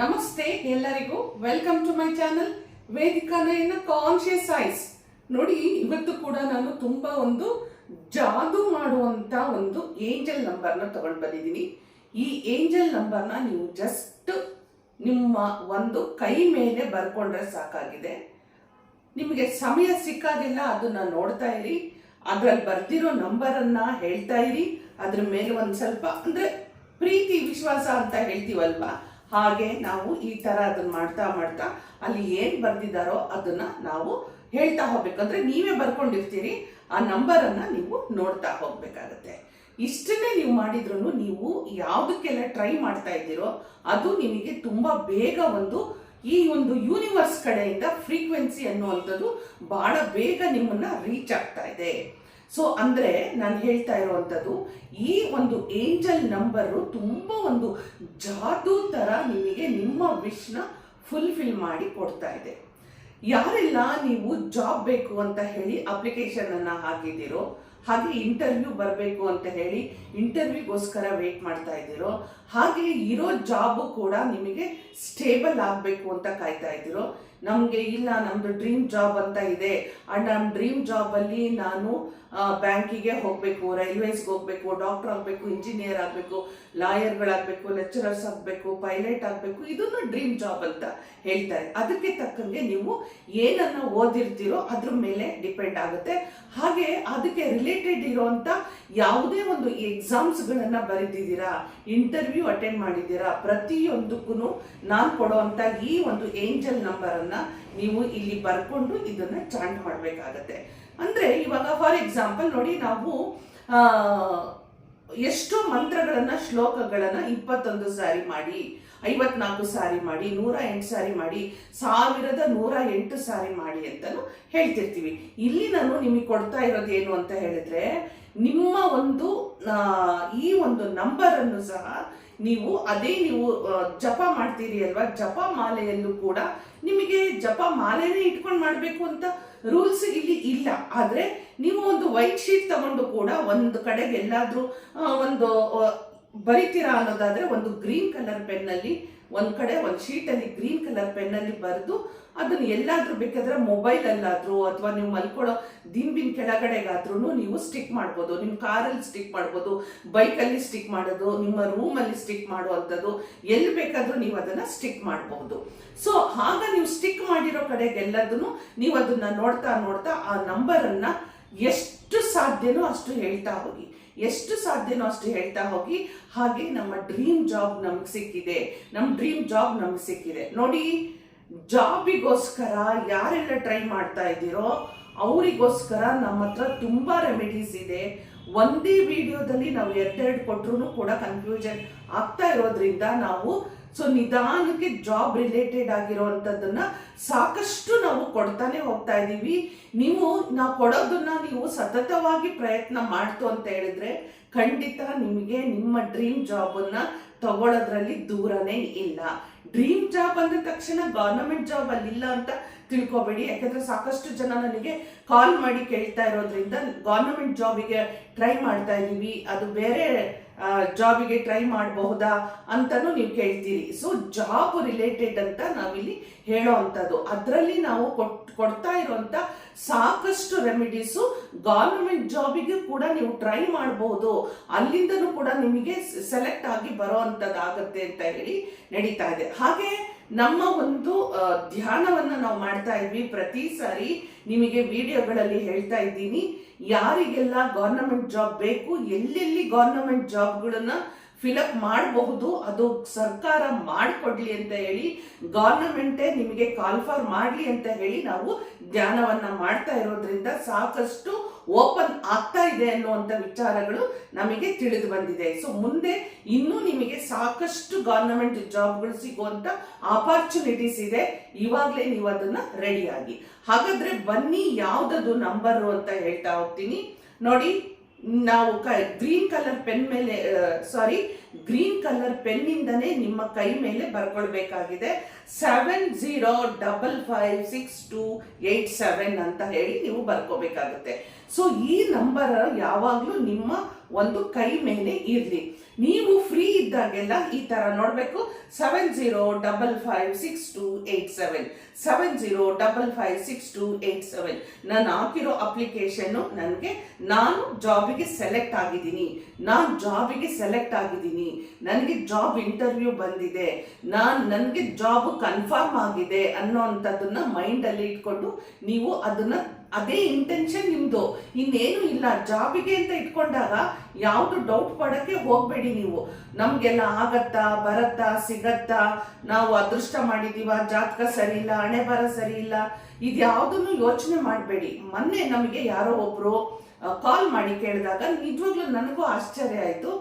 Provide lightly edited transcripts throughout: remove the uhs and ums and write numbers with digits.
ನಮಸ್ತೆ ಎಲ್ಲರಿಗೂ, welcome to my channel Vedika Nayana conscious eyes. ನೋಡಿ, ಇವತ್ತು ಕೂಡ ನಾನು ತುಂಬಾ ಒಂದು ಜಾದೂ ಮಾಡುವಂತ ಒಂದು ಏಂಜಲ್ ನಂಬರ್ನ ತಗೊಂಡು ಬಂದಿದ್ದೀನಿ. ಈ ಏಂಜಲ್ ನಂಬರ್ನ ನೀವು ಜಸ್ಟ್ ನಿಮ್ಮ ಒಂದು ಕೈ ಮೇಲೆ ಬರ್ಕೊಂಡ್ರೆ ಸಾಕಾಗಿದೆ. ನಿಮಗೆ ಸಮಯ ಸಿಕ್ಕಾಗೆಲ್ಲ ಅದನ್ನ ನೋಡ್ತಾ ಇರಿ, ಅದ್ರಲ್ಲಿ ಬರ್ದಿರೋ ನಂಬರನ್ನ ಹೇಳ್ತಾ ಇರಿ. ಅದ್ರ ಮೇಲೆ ಒಂದು ಸ್ವಲ್ಪ ಅಂದ್ರೆ ಪ್ರೀತಿ ವಿಶ್ವಾಸ ಅಂತ ಹೇಳ್ತೀವಲ್ವಾ, ಹಾಗೆ ನಾವು ಈ ತರ ಅದನ್ನ ಮಾಡ್ತಾ ಮಾಡ್ತಾ ಅಲ್ಲಿ ಏನ್ ಬರ್ದಿದ್ದಾರೋ ಅದನ್ನ ನಾವು ಹೇಳ್ತಾ ಹೋಗ್ಬೇಕಂದ್ರೆ ನೀವೇ ಬರ್ಕೊಂಡಿರ್ತೀರಿ, ಆ ನಂಬರನ್ನ ನೀವು ನೋಡ್ತಾ ಹೋಗ್ಬೇಕಾಗತ್ತೆ. ಇಷ್ಟನ್ನೇ ನೀವು ಮಾಡಿದ್ರು ನೀವು ಯಾವುದಕ್ಕೆಲ್ಲ ಟ್ರೈ ಮಾಡ್ತಾ ಇದ್ದೀರೋ ಅದು ನಿಮಗೆ ತುಂಬಾ ಬೇಗ ಈ ಒಂದು ಯೂನಿವರ್ಸ್ ಕಡೆಯಿಂದ ಫ್ರೀಕ್ವೆನ್ಸಿ ಅನ್ನುವಂಥದ್ದು ಬಹಳ ಬೇಗ ನಿಮ್ಮನ್ನ ರೀಚ್ ಆಗ್ತಾ ಇದೆ. ಸೊ ಅಂದ್ರೆ ನಾನು ಹೇಳ್ತಾ ಇರುವಂಥದ್ದು, ಈ ಒಂದು ಏಂಜಲ್ ನಂಬರು ತುಂಬಾ ಒಂದು ಜಾದೂ ತರ ನಿಮಗೆ ನಿಮ್ಮ ವಿಶ್ನ ಫುಲ್ಫಿಲ್ ಮಾಡಿ ಕೊಡ್ತಾ ಇದೆ. ಯಾರೆಲ್ಲ ನೀವು ಜಾಬ್ ಬೇಕು ಅಂತ ಹೇಳಿ ಅಪ್ಲಿಕೇಶನ್ ಅನ್ನ ಹಾಕಿದ್ದೀರೋ, ಹಾಗೆ ಇಂಟರ್ವ್ಯೂ ಬರಬೇಕು ಅಂತ ಹೇಳಿ ಇಂಟರ್ವ್ಯೂಗೋಸ್ಕರ ವೇಟ್ ಮಾಡ್ತಾ ಇದ್ದೀರೋ, ಹಾಗೆ ಇರೋ ಜಾಬು ಕೂಡ ನಿಮಗೆ ಸ್ಟೇಬಲ್ ಆಗಬೇಕು ಅಂತ ಕಾಯ್ತಾ ಇದ್ದೀರೋ, ನಮಗೆ ಇಲ್ಲ ನಮ್ದು ಡ್ರೀಮ್ ಜಾಬ್ ಅಂತ ಇದೆ ಅಂಡ್ ನಮ್ಮ ಡ್ರೀಮ್ ಜಾಬ್ ಅಲ್ಲಿ ನಾನು ಬ್ಯಾಂಕಿಗೆ ಹೋಗಬೇಕು, ರೈಲ್ವೇಸ್ಗೆ ಹೋಗಬೇಕು, ಡಾಕ್ಟರ್ ಆಗಬೇಕು, ಇಂಜಿನಿಯರ್ ಆಗಬೇಕು, ಲಾಯರ್ಗಳಾಗಬೇಕು, ಲೆಕ್ಚರರ್ಸ್ ಆಗಬೇಕು, ಪೈಲಟ್ ಆಗಬೇಕು, ಇದನ್ನು ಡ್ರೀಮ್ ಜಾಬ್ ಅಂತ ಹೇಳ್ತಾರೆ. ಅದಕ್ಕೆ ತಕ್ಕಂಗೆ ನೀವು ಏನನ್ನ ಓದಿರ್ತೀರೋ ಅದ್ರ ಮೇಲೆ ಡಿಪೆಂಡ್ ಆಗುತ್ತೆ. ಹಾಗೆ ಅದಕ್ಕೆ ರಿಲೇಟೆಡ್ ಇರುವಂತ ಯಾವುದೇ ಒಂದು ಎಕ್ಸಾಮ್ಸ್ಗಳನ್ನ ಬರೆದಿದ್ದೀರಾ, ಇಂಟರ್ವ್ಯೂ ಅಟೆಂಡ್ ಮಾಡಿದ್ದೀರಾ, ಪ್ರತಿಯೊಂದಕ್ಕೂ ನಾನು ಕೊಡುವಂತ ಈ ಒಂದು ಏಂಜಲ್ ನಂಬರ್ ಅನ್ನ ನೀವು ಇಲ್ಲಿ ಬರ್ಕೊಂಡು ಇದನ್ನ ಚಾಂಟ್ ಮಾಡಬೇಕಾಗತ್ತೆ. ಅಂದ್ರೆ ಇವಾಗ ಫಾರ್ ಎಕ್ಸಾಂಪಲ್ ನೋಡಿ, ನಾವು ಎಷ್ಟೋ ಮಂತ್ರಗಳನ್ನ ಶ್ಲೋಕಗಳನ್ನ 21 ಸಾರಿ ಮಾಡಿ, 54 ಸಾರಿ ಮಾಡಿ, 108 ಸಾರಿ ಮಾಡಿ, 1108 ಸಾರಿ ಮಾಡಿ ಅಂತಾನು ಹೇಳ್ತಿರ್ತೀವಿ. ಇಲ್ಲಿ ನಾನು ನಿಮಗೆ ಕೊಡ್ತಾ ಇರೋದು ಏನು ಅಂತ ಹೇಳಿದ್ರೆ, ನಿಮ್ಮ ಈ ಒಂದು ನಂಬರ್ ಅನ್ನು ಸಹ ನೀವು ನೀವು ಜಪ ಮಾಡ್ತೀರಿ ಅಲ್ವಾ, ಜಪ ಮಾಲೆಯಲ್ಲೂ ಕೂಡ ನಿಮಗೆ ಜಪ ಮಾಲೆನೇ ಇಟ್ಕೊಂಡು ಮಾಡಬೇಕು ಅಂತ ರೂಲ್ಸ್ ಇಲ್ಲಿ ಇಲ್ಲ. ಆದ್ರೆ ನೀವು ಒಂದು ವೈಟ್ ಶೀಟ್ ತಗೊಂಡು ಕೂಡ ಒಂದು ಕಡೆಗೆ ಎಲ್ಲಾದ್ರೂ ಒಂದು ಬರಿತೀರಾ ಅನ್ನೋದಾದ್ರೆ ಒಂದು ಗ್ರೀನ್ ಕಲರ್ ಪೆನ್ನಲ್ಲಿ ಒಂದ್ ಕಡೆ ಒಂದು ಶೀಟಲ್ಲಿ ಗ್ರೀನ್ ಕಲರ್ ಪೆನ್ನಲ್ಲಿ ಬರೆದು ಅದನ್ನ ಎಲ್ಲಾದ್ರೂ ಬೇಕಾದ್ರೆ ಮೊಬೈಲ್ ಅಲ್ಲಾದ್ರೂ ಅಥವಾ ನೀವು ಮಲ್ಕೊಳ್ಳೋ ದಿಂಬಿನ ಕೆಳಗಡೆಗಾದ್ರೂ ನೀವು ಸ್ಟಿಕ್ ಮಾಡ್ಬೋದು. ನಿಮ್ಮ ಕಾರಲ್ಲಿ ಸ್ಟಿಕ್ ಮಾಡ್ಬೋದು, ಬೈಕಲ್ಲಿ ಸ್ಟಿಕ್ ಮಾಡೋದು, ನಿಮ್ಮ ರೂಮಲ್ಲಿ ಸ್ಟಿಕ್ ಮಾಡುವಂಥದ್ದು, ಎಲ್ಲಿ ಬೇಕಾದ್ರೂ ನೀವು ಅದನ್ನ ಸ್ಟಿಕ್ ಮಾಡಬಹುದು. ಸೊ ಆಗ ನೀವು ಸ್ಟಿಕ್ ಮಾಡಿರೋ ಕಡೆಗೆಲ್ಲದನ್ನು ನೀವು ಅದನ್ನ ನೋಡ್ತಾ ನೋಡ್ತಾ ಆ ನಂಬರನ್ನ ಎಷ್ಟು ಸಾಧ್ಯನೋ ಅಷ್ಟು ಹೇಳ್ತಾ ಹೋಗಿ, ಎಷ್ಟು ಸಾಧ್ಯನೋ ಅಷ್ಟು ಹೇಳ್ತಾ ಹೋಗಿ. ಹಾಗೆ ನಮ್ಮ ಡ್ರೀಮ್ ಜಾಬ್ ನಮ್ಗೆ ಸಿಕ್ಕಿದೆ, ನಮ್ಮ ಡ್ರೀಮ್ ಜಾಬ್ ನಮ್ಗೆ ಸಿಕ್ಕಿದೆ. ನೋಡಿ, ಜಾಬಿಗೋಸ್ಕರ ಯಾರೆಲ್ಲ ಟ್ರೈ ಮಾಡ್ತಾ ಇದ್ದೀರೋ ಅವರಿಗೋಸ್ಕರ ನಮ್ಮ ಹತ್ರ ತುಂಬಾ ರೆಮಿಡೀಸ್ ಇದೆ. ಒಂದೇ ವಿಡಿಯೋದಲ್ಲಿ ನಾವು ಎರಡೆರಡು ಕೊಟ್ಟರು ಕೂಡ ಕನ್ಫ್ಯೂಷನ್ ಆಗ್ತಾ ಇರೋದ್ರಿಂದ ನಾವು ನಿಧಾನಕ್ಕೆ ಜಾಬ್ ರಿಲೇಟೆಡ್ ಆಗಿರುವಂತದ್ದನ್ನ ಸಾಕಷ್ಟು ನಾವು ಕೊಡ್ತಾನೆ ಹೋಗ್ತಾ ಇದ್ದೀವಿ. ನಾವು ಕೊಡೋದನ್ನ ನೀವು ಸತತವಾಗಿ ಪ್ರಯತ್ನ ಮಾಡ್ತು ಅಂತ ಹೇಳಿದ್ರೆ ಖಂಡಿತ ನಿಮಗೆ ನಿಮ್ಮ ಡ್ರೀಮ್ ಜಾಬ್ ಅನ್ನ ತಗೊಳ್ಳೋದ್ರಲ್ಲಿ ದೂರನೇ ಇಲ್ಲ. ಡ್ರೀಮ್ ಜಾಬ್ ಅಂದ ತಕ್ಷಣ ಗವರ್ನಮೆಂಟ್ ಜಾಬ್ ಅಲ್ಲಿ ಇಲ್ಲ ಅಂತ ತಿಳ್ಕೊಬೇಡಿ. ಯಾಕಂದ್ರೆ ಸಾಕಷ್ಟು ಜನ ನನಗೆ ಕಾಲ್ ಮಾಡಿ ಕೇಳ್ತಾ ಇರೋದ್ರಿಂದ ಗವರ್ನಮೆಂಟ್ ಜಾಬಿಗೆ ಟ್ರೈ ಮಾಡ್ತಾ ಇದೀವಿ, ಅದು ಬೇರೆ ಜಾಬಿಗೆ ಟ್ರೈ ಮಾಡಬಹುದಾ ಅಂತಾನು ನೀವು ಕೇಳ್ತೀರಿ. ಸೊ ಜಾಬ್ ರಿಲೇಟೆಡ್ ಅಂತ ನಾವಿಲ್ಲಿ ಹೇಳೋ ಅಂಥದ್ದು, ಅದರಲ್ಲಿ ನಾವು ಕೊಡ್ತಾ ಇರುವಂತ ಸಾಕಷ್ಟು ರೆಮಿಡೀಸು ಗವರ್ನಮೆಂಟ್ ಜಾಬಿಗೆ ಕೂಡ ನೀವು ಟ್ರೈ ಮಾಡಬಹುದು, ಅಲ್ಲಿಂದನೂ ಕೂಡ ನಿಮಗೆ ಸೆಲೆಕ್ಟ್ ಆಗಿ ಬರೋ ಅಂಥದ್ದಾಗತ್ತೆ ಅಂತ ಹೇಳಿ ನಡೀತಾ ಇದೆ. ಹಾಗೆ ನಮ್ಮ ಒಂದು ಧ್ಯಾನವನ್ನ ನಾವು ಮಾಡ್ತಾ ಇದ್ವಿ. ಪ್ರತಿ ಸಾರಿ ನಿಮಗೆ ವಿಡಿಯೋಗಳಲ್ಲಿ ಹೇಳ್ತಾ ಇದ್ದೀನಿ, ಯಾರಿಗೆಲ್ಲ ಗವರ್ನಮೆಂಟ್ ಜಾಬ್ ಬೇಕು, ಎಲ್ಲೆಲ್ಲಿ ಗವರ್ನಮೆಂಟ್ ಜಾಬ್ಗಳನ್ನ ಫಿಲಪ್ ಮಾಡಬಹುದು ಅದು ಸರ್ಕಾರ ಮಾಡಿಕೊಡ್ಲಿ ಅಂತ ಹೇಳಿ, ಗವರ್ನಮೆಂಟೇ ನಿಮಗೆ ಕಾಲ್ಫಾರ್ ಮಾಡಲಿ ಅಂತ ಹೇಳಿ ನಾವು ಧ್ಯಾನವನ್ನ ಮಾಡ್ತಾ ಇರೋದ್ರಿಂದ ಸಾಕಷ್ಟು ಓಪನ್ ಆಗ್ತಾ ಇದೆ ಅನ್ನುವಂಥ ವಿಚಾರಗಳು ನಮಗೆ ತಿಳಿದು ಬಂದಿದೆ. ಸೊ ಮುಂದೆ ಇನ್ನೂ ನಿಮಗೆ ಸಾಕಷ್ಟು ಗವರ್ನಮೆಂಟ್ ಜಾಬ್ಗಳು ಸಿಗುವಂತ ಆಪರ್ಚುನಿಟೀಸ್ ಇದೆ. ಇವಾಗಲೇ ನೀವು ಅದನ್ನ ರೆಡಿಯಾಗಿ. ಹಾಗಾದ್ರೆ ಬನ್ನಿ, ಯಾವ್ದದು ನಂಬರು ಅಂತ ಹೇಳ್ತಾ ಹೋಗ್ತೀನಿ. ನೋಡಿ, ನಾವು ಗ್ರೀನ್ ಕಲರ್ ಪೆನ್ ಮೇಲೆ ಗ್ರೀನ್ ಕಲರ್ ಪೆನ್ನಿಂದನೇ ನಿಮ್ಮ ಕೈ ಮೇಲೆ ಬರ್ಕೊಳ್ಬೇಕಾಗಿದೆ. 70556287 ಅಂತ ಹೇಳಿ ನೀವು ಬರ್ಕೋಬೇಕಾಗುತ್ತೆ. ಸೊ ಈ ನಂಬರ್ ಯಾವಾಗ್ಲೂ ನಿಮ್ಮ ಒಂದು ಕೈ ಮೇಲೆ ಇರ್ಲಿ. ನೀವು ಫ್ರೀ ಇದ್ದಾಗೆಲ್ಲ ಈ ತರ ನೋಡಬೇಕು. 70556287 70556287 ನಾನು ಹಾಕಿರೋ ಅಪ್ಲಿಕೇಶನ್ ನನಗೆ ನಾನು ಜಾಬಿಗೆ ಸೆಲೆಕ್ಟ್ ಆಗಿದ್ದೀನಿ, ನನಗೆ ಜಾಬ್ ಇಂಟರ್ವ್ಯೂ ಬಂದಿದೆ, ನನಗೆ ಜಾಬ್ ಕನ್ಫರ್ಮ್ ಆಗಿದೆ ಅನ್ನೋಂಥದ್ದನ್ನ ಮೈಂಡಲ್ಲಿ ಇಟ್ಕೊಂಡು ನೀವು ಅದನ್ನ ಅದೇ ಇಂಟೆನ್ಷನ್ ನಿಮ್ದು, ಇನ್ನೇನು ಇಲ್ಲ. ಜಾಬಿಗೆ ಅಂತ ಇಟ್ಕೊಂಡಾಗ ಯಾವುದು ಡೌಟ್ ಪಡಕ್ಕೆ ಹೋಗ್ಬೇಡಿ ನೀವು. ನಮ್ಗೆಲ್ಲ ಆಗತ್ತಾ, ಬರತ್ತಾ, ಸಿಗತ್ತಾ, ನಾವು ಅದೃಷ್ಟ ಮಾಡಿದೀವ, ಜಾತಕ ಸರಿ ಇಲ್ಲ, ಹಣೆ ಬರ ಸರಿ ಇಲ್ಲ, ಇದ್ಯಾವುದನ್ನು ಯೋಚನೆ ಮಾಡಬೇಡಿ. ಮೊನ್ನೆ ನಮಗೆ ಯಾರೋ ಒಬ್ರು ಕಾಲ್ ಮಾಡಿ ಕೇಳಿದಾಗ ನಿಜವಾಗ್ಲೂ ನನಗೂ ಆಶ್ಚರ್ಯ ಆಯ್ತು.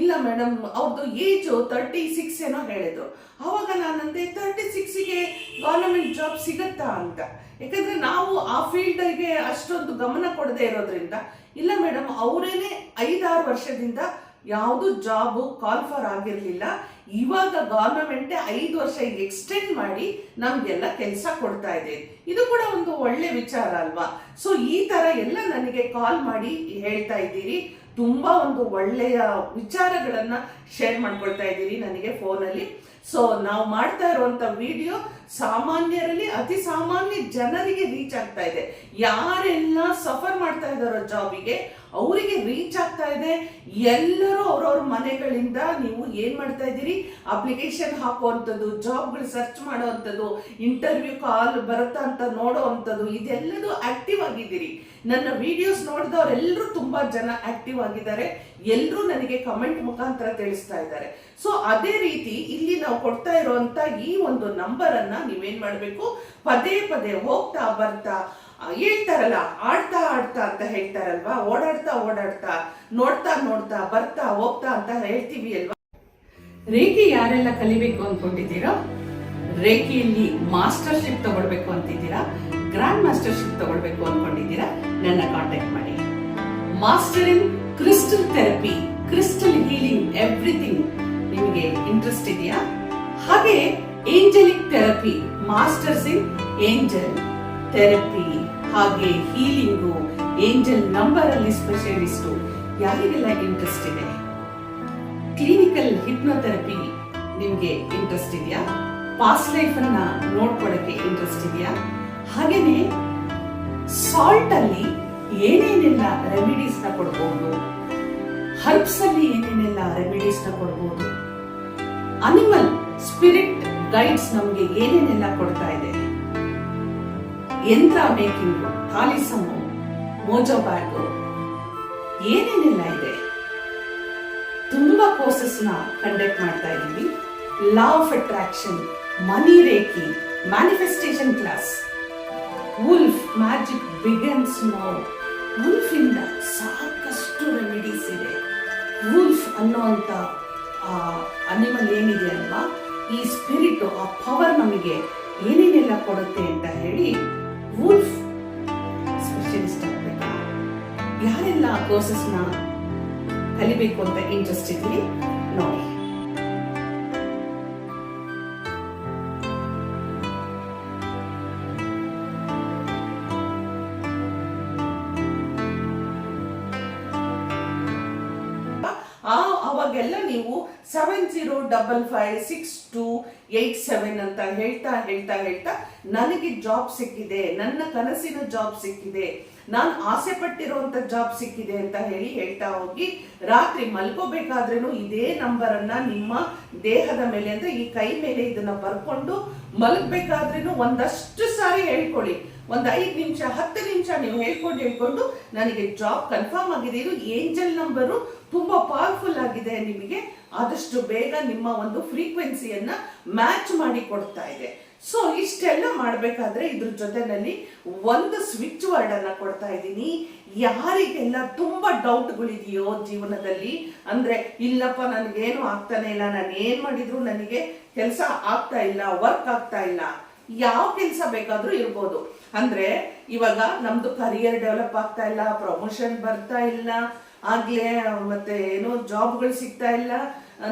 ಇಲ್ಲ ಮೇಡಮ್, ಅವ್ರದ್ದು ಏಜು 36 ಏನೋ ಹೇಳಿದ್ರು. ಅವಾಗ ನಾನಂದೆ 36ಗೆ ಗವರ್ನಮೆಂಟ್ ಜಾಬ್ ಸಿಗತ್ತಾ ಅಂತ. ಯಾಕಂದ್ರೆ ನಾವು ಆ ಫೀಲ್ಡ್ಗೆ ಅಷ್ಟೊಂದು ಗಮನ ಕೊಡದೇ ಇರೋದ್ರಿಂದ, ಇಲ್ಲ ಮೇಡಮ್ ಅವರೇನೆ 5-6 ವರ್ಷದಿಂದ ಯಾವುದು ಜಾಬ್ ಕಾಲ್ ಫಾರ್ ಆಗಿರ್ಲಿಲ್ಲ, ಇವಾಗ ಗವರ್ನಮೆಂಟ್ 5 ವರ್ಷ ಎಕ್ಸ್ಟೆಂಡ್ ಮಾಡಿ ನಮ್ಗೆಲ್ಲ ಕೆಲಸ ಕೊಡ್ತಾ ಇದೆ. ಇದು ಕೂಡ ಒಂದು ಒಳ್ಳೆ ವಿಚಾರ ಅಲ್ವಾ? ಸೊ ಈ ತರ ಎಲ್ಲ ನನಗೆ ಕಾಲ್ ಮಾಡಿ ಹೇಳ್ತಾ ಇದ್ದೀರಿ, ತುಂಬಾ ಒಂದು ಒಳ್ಳೆಯ ವಿಚಾರಗಳನ್ನ ಶೇರ್ ಮಾಡ್ಕೊಳ್ತಾ ಇದ್ದೀರಿ ನನಗೆ ಫೋನಲ್ಲಿ. ಸೊ ನಾವು ಮಾಡ್ತಾ ಇರುವಂತ ವಿಡಿಯೋ ಸಾಮಾನ್ಯರಲ್ಲಿ, ಅತಿ ಸಾಮಾನ್ಯ ಜನರಿಗೆ ರೀಚ್ ಆಗ್ತಾ ಇದೆ. ಯಾರೆಲ್ಲ ಸಫರ್ ಮಾಡ್ತಾ ಇದ್ದಾರೋ ಜಾಬಿಗೆ ಅವರಿಗೆ ರೀಚ್ ಆಗ್ತಾ ಇದೆ. ಎಲ್ಲರೂ ಅವ್ರವ್ರ ಮನೆಗಳಿಂದ ನೀವು ಏನ್ ಮಾಡ್ತಾ ಇದ್ದೀರಿ, ಅಪ್ಲಿಕೇಶನ್ ಹಾಕುವಂಥದ್ದು, ಜಾಬ್ಗಳು ಸರ್ಚ್ ಮಾಡುವಂಥದ್ದು, ಇಂಟರ್ವ್ಯೂ ಕಾಲ್ ಬರುತ್ತಾ ಅಂತ ನೋಡುವಂಥದ್ದು, ಇದೆಲ್ಲದೂ ಆಕ್ಟಿವ್ ಆಗಿದ್ದೀರಿ. ನನ್ನ ವಿಡಿಯೋಸ್ ನೋಡಿದವರೆಲ್ಲರೂ ತುಂಬಾ ಜನ ಆಕ್ಟಿವ್ ಆಗಿದ್ದಾರೆ. ಎಲ್ಲರೂ ನನಗೆ ಕಮೆಂಟ್ ಮುಖಾಂತರ ತಿಳಿಸ್ತಾ ಇದ್ದಾರೆ. ಸೊ ಅದೇ ರೀತಿ ಇಲ್ಲಿ ನಾವು ಕೊಡ್ತಾ ಇರುವಂತ ಈ ಒಂದು ನಂಬರ್ ಅನ್ನ ನೀವೇನ್ ಮಾಡ್ಬೇಕು, ಪದೇ ಪದೇ ಹೋಗ್ತಾ ಬರ್ತಾ ಹೇಳ್ತಾರಲ್ಲ, ಆಡ್ತಾ ಅಂತ ಹೇಳ್ತಾರಲ್ವಾ, ಓಡಾಡ್ತಾ ನೋಡ್ತಾ ಬರ್ತಾ ಹೋಗ್ತಾ ಅಂತ ಹೇಳ್ತೀವಿ ಅಲ್ವಾ. ರೇಖಿ ಯಾರೆಲ್ಲ ಕಲಿಬೇಕು ಅನ್ಕೊಂಡಿದ್ದೀರೋ, ರೇಖಿಯಲ್ಲಿ ಮಾಸ್ಟರ್ಶಿಪ್ ತಗೊಳ್ಬೇಕು ಅಂತಿದ್ದೀರಾ, ಗ್ರ್ಯಾಂಡ್ ಮಾಸ್ಟರ್ಶಿಪ್ ತಗೊಳ್ಬೇಕು ಅನ್ಕೊಂಡಿದ್ದೀರಾ, ನನ್ನ ಕಾಂಟ್ಯಾಕ್ಟ್ ಮಾಡಿ. Master in crystal therapy, crystal healing, everything ನಿಮಗೆ ಇಂಟ್ರೆಸ್ಟ್ ಇದೆಯಾ? ಹಾಗೆ Angelique therapy, masters in angel therapy, ಹಾಗೆ ಹೀಲಿಂಗು, ಏಂಜಲ್ ನಂಬರ್ ಅಲ್ಲಿ ಸ್ಪೆಷಲಿಸ್ಟ್, ಯಾರಿಗೆಲ್ಲ ಇಂಟ್ರೆಸ್ಟ್ ಇದೆ? ಕ್ಲಿನಿಕಲ್ ಹಿಪ್ನೋಥೆರಪಿ ನಿಮ್ಗೆ ಇಂಟ್ರೆಸ್ಟ್ ಇದೆಯಾ? ಪಾಸ್ಟ್ ಲೈಫ್ ಅನ್ನ ನೋಡ್ಕೊಳಕ್ಕೆ ಇಂಟ್ರೆಸ್ಟ್ ಇದೆಯಾ? ಹಾಗೇನೆ ಸಾಲ್ಟ್ ಅಲ್ಲಿ ಏನೇನೆಲ್ಲ ರೆಮಿಡೀಸ್ ನ ಕೊಡಬಹುದು, ಹರ್ಬ್ಸ್ ಅಲ್ಲಿ ಏನೇನೆಲ್ಲ ರೆಮಿಡೀಸ್ ನ ಕೊಡಬಹುದು, ಅನಿಮಲ್ ಸ್ಪಿರಿಟ್ ಗೈಡ್ಸ್ ನಮ್ಗೆ ಏನೇನೆಲ್ಲ ಕೊಡ್ತಾ ಇದೆ, ಯಂತ್ರ ಮೇಕಿಂಗ್, ತಾಲಿಸಮು, ಮೋಜೋ ಬ್ಯಾಗು, ಏನೇನೆಲ್ಲ ಇದೆ. ತುಂಬಾ ಕೋರ್ಸಸ್ ನ ಕಂಡಕ್ಟ್ ಮಾಡ್ತಾ ಇದ್ದೀವಿ. Law of attraction, money reiki, manifestation class, wolf magic, big and small. Wolf ಇಂದ ಸಾಕಷ್ಟು ರೆಮಿಡೀಸ್ ಇದೆ. ವುಲ್ಫ್ ಅನ್ನುವಂತ ಅನಿಮಲ್ ಏನಿದೆ ಅಲ್ವಾ, ಈ ಸ್ಪಿರಿಟ್, ಆ ಪವರ್ ನಮಗೆ ಏನೇನೆಲ್ಲ ಕೊಡುತ್ತೆ ಅಂತ ಹೇಳಿ ವುಲ್ಫ್ ಸ್ಪೆಷಲಿಸ್ಟ್ ಆಗ್ಬೇಕಾ? ಯಾರೆಲ್ಲ ಕೋರ್ಸಸ್ ನ ಕಲಿಬೇಕು ಅಂತ ಇಂಟ್ರೆಸ್ಟ್ ಇದ್ರಿ ನೋಡಿ. ಅವಾಗೆಲ್ಲ ನೀವು 70556287 ಅಂತ ಹೇಳ್ತಾ ನನಗೆ ಜಾಬ್ ಸಿಕ್ಕಿದೆ, ನನ್ನ ಕನಸಿನ ಜಾಬ್ ಸಿಕ್ಕಿದೆ, ನಾನು ಆಸೆ ಪಟ್ಟಿರುವಂತ ಜಾಬ್ ಸಿಕ್ಕಿದೆ ಅಂತ ಹೇಳ್ತಾ ಹೋಗಿ ರಾತ್ರಿ ಮಲ್ಕೋಬೇಕಾದ್ರೂ ಇದೇ ನಂಬರ್ ಅನ್ನ ನಿಮ್ಮ ದೇಹದ ಮೇಲೆ, ಅಂದ್ರೆ ಈ ಕೈ ಮೇಲೆ ಇದನ್ನ ಬರ್ಕೊಂಡು ಮಲಗಬೇಕಾದ್ರೂ ಒಂದಷ್ಟು ಸಾರಿ ಹೇಳ್ಕೊಳ್ಳಿ. ಒಂದು 5 ನಿಮಿಷ 10 ನಿಮಿಷ ನೀವು ಹೇಳ್ಕೊಂಡು ನನಗೆ ಜಾಬ್ ಕನ್ಫರ್ಮ್ ಆಗಿದೆ, ಇದು ಏಂಜಲ್ ನಂಬರು ತುಂಬಾ ಪವರ್ಫುಲ್ ಆಗಿದೆ, ನಿಮಗೆ ಆದಷ್ಟು ಬೇಗ ನಿಮ್ಮ ಒಂದು ಫ್ರೀಕ್ವೆನ್ಸಿಯನ್ನ ಮ್ಯಾಚ್ ಮಾಡಿ ಕೊಡ್ತಾ ಇದೆ. ಸೊ ಇಷ್ಟೆಲ್ಲ ಮಾಡ್ಬೇಕಾದ್ರೆ ಇದ್ರ ಜೊತೆನಲ್ಲಿ ಒಂದು ಸ್ವಿಚ್ ವರ್ಡ್ ಅನ್ನ ಕೊಡ್ತಾ ಇದ್ದೀನಿ. ಯಾರಿಗೆಲ್ಲ ತುಂಬಾ ಡೌಟ್ಗಳಿದೆಯೋ ಜೀವನದಲ್ಲಿ, ಅಂದ್ರೆ ಇಲ್ಲಪ್ಪ ನನಗೇನು ಆಗ್ತಾನೆ ಇಲ್ಲ, ನಾನು ಏನ್ ಮಾಡಿದ್ರು ನನಗೆ ಕೆಲಸ ಆಗ್ತಾ ಇಲ್ಲ, ವರ್ಕ್ ಆಗ್ತಾ ಇಲ್ಲ, ಯಾವ ಕೆಲಸ ಬೇಕಾದ್ರೂ ಇರ್ಬೋದು. ಅಂದ್ರೆ ಇವಾಗ ನಮ್ದು ಕರಿಯರ್ ಡೆವಲಪ್ ಆಗ್ತಾ ಇಲ್ಲ, ಪ್ರಮೋಷನ್ ಬರ್ತಾ ಇಲ್ಲ, ಆಗ್ಲೇ ಮತ್ತೆ ಏನೋ ಜಾಬ್ಗಳು ಸಿಗ್ತಾ ಇಲ್ಲ,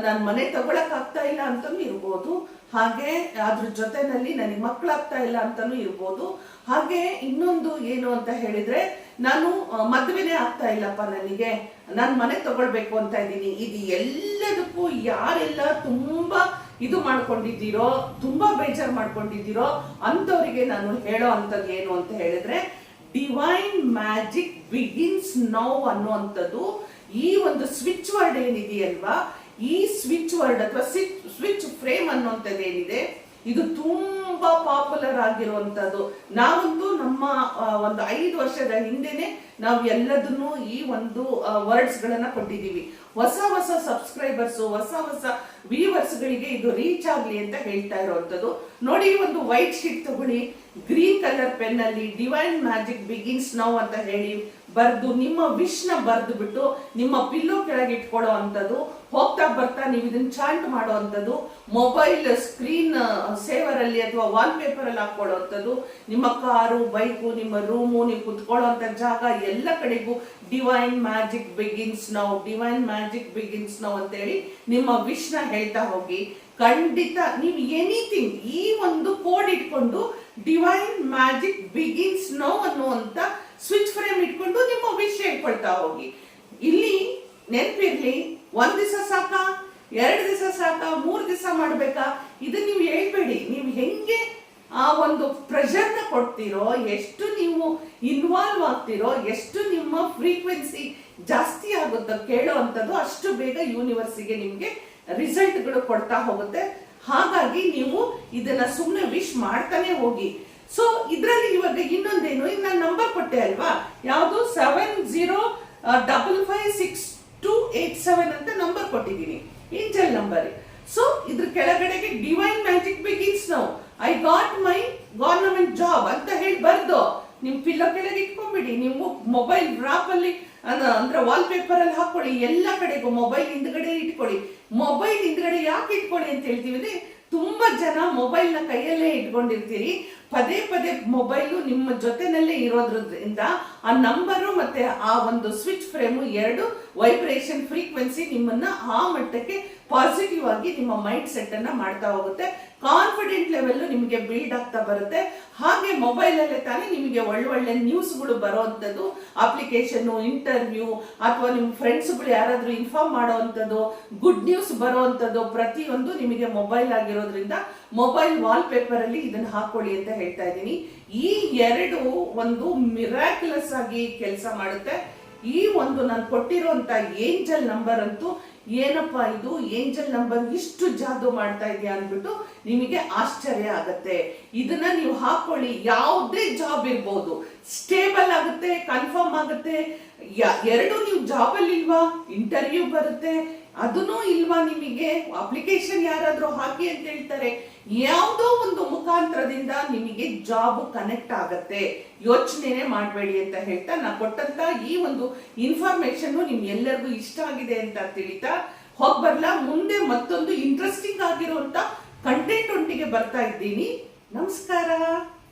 ನನ್ನ ಮನೆ ತಗೊಳಕ್ ಆಗ್ತಾ ಇಲ್ಲ ಅಂತಾನು ಇರ್ಬೋದು. ಹಾಗೆ ಅದ್ರ ಜೊತೆನಲ್ಲಿ ನನಗೆ ಮಕ್ಕಳಾಗ್ತಾ ಇಲ್ಲ ಅಂತಾನು ಇರ್ಬೋದು. ಹಾಗೆ ಇನ್ನೊಂದು ಏನು ಅಂತ ಹೇಳಿದ್ರೆ, ನಾನು ಮದುವೆನೇ ಆಗ್ತಾ ಇಲ್ಲಪ್ಪ, ನನಗೆ ನಾನು ಮನೆ ತಗೊಳ್ಬೇಕು ಅಂತ ಇದ್ದೀನಿ. ಇದು ಎಲ್ಲ ಎಲ್ಲದಕ್ಕೂ ಯಾರೆಲ್ಲ ತುಂಬಾ ಇದು ಮಾಡ್ಕೊಂಡಿದ್ದೀರೋ, ತುಂಬಾ ಬೇಜಾರು ಮಾಡ್ಕೊಂಡಿದ್ದೀರೋ ಅಂತವರಿಗೆ ನಾನು ಹೇಳೋ ಅಂತದ್ದು ಏನು ಅಂತ ಹೇಳಿದ್ರೆ, ಡಿವೈನ್ ಮ್ಯಾಜಿಕ್ ಬಿಗಿನ್ಸ್ ನೌ ಅನ್ನುವಂಥದ್ದು ಈ ಒಂದು ಸ್ವಿಚ್ ವರ್ಡ್ ಏನಿದೆಯಲ್ವಾ, ಈ ಸ್ವಿಚ್ ವರ್ಡ್ ಅಥವಾ ಸ್ವಿಚ್ ಫ್ರೇಮ್ ಅನ್ನುವಂಥದ್ದು ಏನಿದೆ, ಇದು ತುಂಬಾ ಪಾಪ್ಯುಲರ್ ಆಗಿರುವಂತದ್ದು. ನಾವಂತೂ ನಮ್ಮ ಒಂದು 5 ವರ್ಷದ ಹಿಂದೆನೆ ನಾವು ಎಲ್ಲದನ್ನು ಈ ಒಂದು ವರ್ಡ್ಸ್ ಗಳನ್ನ ಕೊಟ್ಟಿದ್ದೀವಿ. ಹೊಸ ಹೊಸ ಸಬ್ಸ್ಕ್ರೈಬರ್ಸ್, ಹೊಸ ಹೊಸ ವ್ಯೂವರ್ಸ್ ಗಳಿಗೆ ಇದು ರೀಚ್ ಆಗ್ಲಿ ಅಂತ ಹೇಳ್ತಾ ಇರುವಂತದ್ದು. ನೋಡಿ, ಒಂದು ವೈಟ್ ಶೀಟ್ ತಗೊಳ್ಳಿ, ಗ್ರೀನ್ ಕಲರ್ ಪೆನ್ ಅಲ್ಲಿ ಡಿವೈನ್ ಮ್ಯಾಜಿಕ್ ಬಿಗಿನ್ಸ್ ನೌ ಅಂತ ಹೇಳಿ ಬರ್ದು ನಿಮ್ಮ ವಿಶ್ ನ ಬರ್ದು ಬಿಟ್ಟು ನಿಮ್ಮ ಪಿಲ್ಲೋ ಕೆಳಗೆ ಇಟ್ಕೊಳ್ಳೋ ಅಂತದ್ದು. ಹೋಗ್ತಾ ಬರ್ತಾ ನೀವು ಇದನ್ನ ಚಾಂಟ್ ಮಾಡೋ ಅಂತದ್ದು, ಮೊಬೈಲ್ ಸ್ಕ್ರೀನ್ ಸೇವರ್ ಅಲ್ಲಿ ಅಥವಾ ವಾಲ್ ಪೇಪರ್ ಅಲ್ಲಿ ಹಾಕೊಳ್ಳೋ ಅಂತದ್ದು, ನಿಮ್ಮ ಕಾರು, ಬೈಕು, ನಿಮ್ಮ ರೂಮು, ನೀವು ಕುತ್ಕೊಳ್ಳೋ ಅಂತ ಜಾಗ ಎಲ್ಲ ಕಡೆಗೂ divine magic begins now, divine magic begins now ಅಂತ ಹೇಳಿ ನಿಮ್ಮ ವಿಶ್ ನ ಹೇಳ್ತಾ ಹೋಗಿ. ಖಂಡಿತ ನೀವು ಎನಿಥಿಂಗ್ ಈ ಒಂದು ಕೋಡ್ ಇಟ್ಕೊಂಡು ಡಿವೈನ್ ಮ್ಯಾಜಿಕ್ ಬಿಗಿನ್ಸ್ ನೌ ಅನ್ನುವಂತ ಸ್ವಿಚ್ ಫ್ರೇಮ್ ಇಟ್ಕೊಂಡು ನಿಮ್ಮ ವಿಷ್ ಹೇಳ್ಕೊಳ್ತಾ ಹೋಗಿ. ಇಲ್ಲಿ ನೆನಪಿರ್ಲಿ, 1 ದಿವಸ ಸಾಕಾ, 2 ದಿವಸ ಸಾಕಾ, 3 ದಿವಸ ಮಾಡ್ಬೇಕಾ, ಇದನ್ನ ನೀವು ಹೇಳ್ಬೇಡಿ. ನೀವು ಹೆಂಗೆ ಆ ಒಂದು ಪ್ರೆಷರ್ ನ ಕೊಡ್ತೀರೋ, ಎಷ್ಟು ನೀವು ಇನ್ವಾಲ್ವ್ ಆಗ್ತಿರೋ, ಎಷ್ಟು ನಿಮ್ಮ ಫ್ರೀಕ್ವೆನ್ಸಿ ಜಾಸ್ತಿ ಆಗುತ್ತೋ ಕೇಳೋ ಅಂತದ್ದು, ಅಷ್ಟು ಬೇಗ ಯೂನಿವರ್ಸಿಗೆ ನಿಮ್ಗೆ ರಿಸಲ್ಟ್ಗಳು ಕೊಡ್ತಾ ಹೋಗುತ್ತೆ. ಹಾಗಾಗಿ ನೀವು ಇದನ್ನ ಸುಮ್ಮನೆ ವಿಶ್ ಮಾಡ್ತಾನೆ ಹೋಗಿ. ಸೊ ಇದ್ರಲ್ಲಿ ಇವಾಗ ಇನ್ನೊಂದೇನು, ಈಗ ನಾನು ನಂಬರ್ ಕೊಟ್ಟೆ ಅಲ್ವಾ, ಯಾವುದು 70556287 ಅಂತ ನಂಬರ್ ಕೊಟ್ಟಿದ್ದೀನಿ, ಏಂಜಲ್ ನಂಬರ್. ಸೊ ಇದ್ರ ಕೆಳಗಡೆಗೆ divine magic begins now, I got my government job ಅಂತ ಹೇಳಿ ಬರ್ದು ನಿಮ್ ಪಿಲ್ಲೋ ಕೆಳಗೆ ಇಟ್ಕೊಂಡ್ಬಿಡಿ. ನೀವು ಮೊಬೈಲ್ ಡ್ರಾಪ್ ಅಲ್ಲಿ ಅಂದ್ರೆ ವಾಲ್ ಪೇಪರ್ ಅಲ್ಲಿ ಹಾಕೊಳ್ಳಿ, ಎಲ್ಲ ಕಡೆಗೂ ಮೊಬೈಲ್ ಹಿಂದ್ಗಡೆ ಇಟ್ಕೊಳ್ಳಿ. ಮೊಬೈಲ್ ಹಿಂದ್ಗಡೆ ಯಾಕೆ ಇಟ್ಕೊಳ್ಳಿ ಅಂತ ಹೇಳ್ತೀವಿ ಅಂದ್ರೆ, ತುಂಬಾ ಜನ ಮೊಬೈಲ್ ನ ಕೈಯಲ್ಲೇ ಇಟ್ಕೊಂಡಿರ್ತೀರಿ, ಪದೇ ಪದೇ ಮೊಬೈಲು ನಿಮ್ಮ ಜೊತೆನಲ್ಲೇ ಇರೋದ್ರಿಂದ ಆ ನಂಬರು ಮತ್ತೆ ಆ ಒಂದು ಸ್ವಿಚ್ ಫ್ರೇಮು ಎರಡು ವೈಬ್ರೇಷನ್ ಫ್ರೀಕ್ವೆನ್ಸಿ ನಿಮ್ಮನ್ನ ಆ ಮಟ್ಟಕ್ಕೆ ಪಾಸಿಟಿವ್ ಆಗಿ ನಿಮ್ಮ ಮೈಂಡ್ ಸೆಟ್ ಅನ್ನ ಮಾಡ್ತಾ ಹೋಗುತ್ತೆ. ಕಾನ್ಫಿಡೆಂಟ್ ಲೆವೆಲ್ ನಿಮಗೆ ಬಿಲ್ಡ್ ಆಗ್ತಾ ಬರುತ್ತೆ. ಹಾಗೆ ಮೊಬೈಲ್ ಅಲ್ಲೇ ತಾನೇ ನಿಮಗೆ ಒಳ್ಳೊಳ್ಳೆ ನ್ಯೂಸ್ಗಳು ಬರೋವಂಥದ್ದು, ಅಪ್ಲಿಕೇಶನ್, ಇಂಟರ್ವ್ಯೂ ಅಥವಾ ನಿಮ್ಮ ಫ್ರೆಂಡ್ಸ್ಗಳು ಯಾರಾದ್ರೂ ಇನ್ಫಾರ್ಮ್ ಮಾಡೋವಂಥದ್ದು, ಗುಡ್ ನ್ಯೂಸ್ ಬರೋವಂಥದ್ದು ಪ್ರತಿಯೊಂದು ನಿಮಗೆ ಮೊಬೈಲ್ ಆಗಿರೋದ್ರಿಂದ ಮೊಬೈಲ್ ವಾಲ್ ಪೇಪರ್ ಅಲ್ಲಿ ಇದನ್ನ ಹಾಕೊಳ್ಳಿ ಅಂತ ಹೇಳ್ತಾ ಇದ್ದೀನಿ. ಈ ಎರಡು ಒಂದು ಮಿರಾಕ್ಯುಲಸ್ ಆಗಿ ಕೆಲಸ ಮಾಡುತ್ತೆ. ಈ ಒಂದು ನಾನು ಕೊಟ್ಟಿರುವಂತ ಏಂಜಲ್ ನಂಬರ್ ಅಂತೂ ಏನಪ್ಪಾ ಇದು ಏಂಜಲ್ ನಂಬರ್ ಇಷ್ಟು ಜಾದು ಮಾಡ್ತಾ ಇದೆಯಾ ಅಂದ್ಬಿಟ್ಟು ನಿಮಗೆ ಆಶ್ಚರ್ಯ ಆಗತ್ತೆ. ಇದನ್ನ ನೀವು ಹಾಕೊಳ್ಳಿ, ಯಾವುದೇ ಜಾಬ್ ಇರ್ಬೋದು, ಸ್ಟೇಬಲ್ ಆಗುತ್ತೆ, ಕನ್ಫರ್ಮ್ ಆಗುತ್ತೆ. ಎರಡು ನೀವು ಜಾಬ್ ಅಲ್ಲಿ ಇಲ್ವಾ, ಇಂಟರ್ವ್ಯೂ ಬರುತ್ತೆ, ಅದನ್ನೂ ಇಲ್ವಾ, ನಿಮಗೆ ಅಪ್ಲಿಕೇಶನ್ ಯಾರಾದ್ರೂ ಹಾಕಿ ಅಂತ ಹೇಳ್ತಾರೆ, ಯಾವುದೋ ಒಂದು ಮುಖಾಂತರದಿಂದ ನಿಮಗೆ ಜಾಬ್ ಕನೆಕ್ಟ್ ಆಗತ್ತೆ. ಯೋಚನೆನೇ ಮಾಡಬೇಡಿ ಅಂತ ಹೇಳ್ತಾ, ನಾ ಕೊಟ್ಟಂತ ಈ ಒಂದು ಇನ್ಫಾರ್ಮೇಶನ್ ನಿಮ್ ಎಲ್ಲರಿಗೂ ಇಷ್ಟ ಆಗಿದೆ ಅಂತ ತಿಳಿತಾ ಹೋಗ್ಬರ್ಲಾ. ಮುಂದೆ ಮತ್ತೊಂದು ಇಂಟ್ರೆಸ್ಟಿಂಗ್ ಆಗಿರುವಂತ ಕಂಟೆಂಟ್ ಒಟ್ಟಿಗೆ ಬರ್ತಾ ಇದ್ದೀನಿ. ನಮಸ್ಕಾರ.